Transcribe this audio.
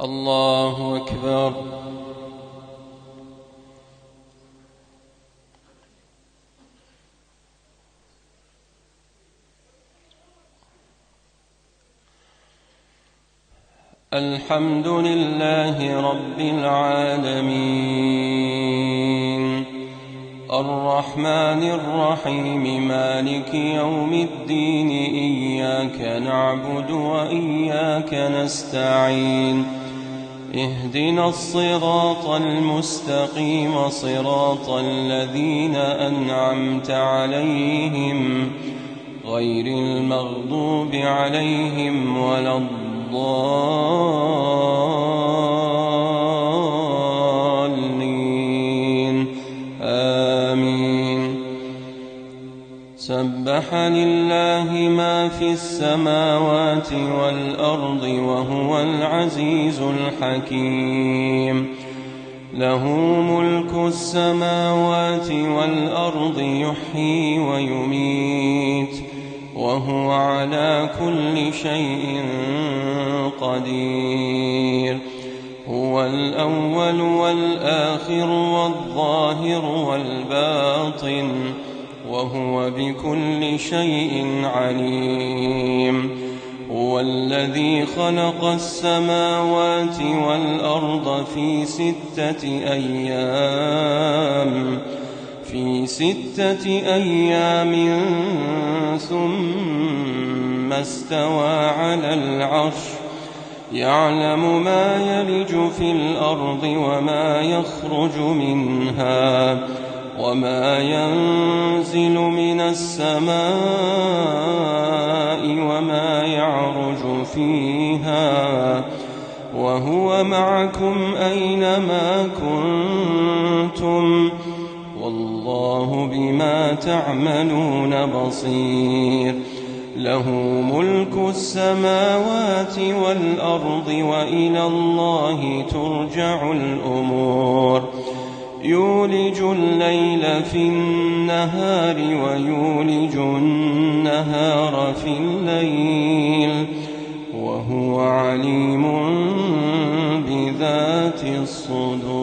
الله أكبر. الحمد لله رب العالمين، الرحمن الرحيم، مالك يوم الدين، إياك نعبد وإياك نستعين، اهدنا الصراط المستقيم، صراط الذين أنعمت عليهم غير المغضوب عليهم ولا الضالين، آمين. سبح لله ما في السماوات والأرض وهو العزيز الحكيم، له ملك السماوات والأرض، يحيي ويميت، وهو على كل شيء قدير. هو الأول والآخر والظاهر والباطن، وهو بكل شيء عليم. هو الذي خلق السماوات والأرض في 6 أيام ثم استوى على العرش، يعلم ما يلج في الأرض وما يخرج منها وما ينزل من السماء وما يعرج فيها، وهو معكم أينما كنتم، والله بما تعملون بصير. له ملك السماوات والأرض، وإلى الله ترجع الأمور. يولج الليل في النهار ويولج النهار في الليل، وهو عليم بذات الصدور.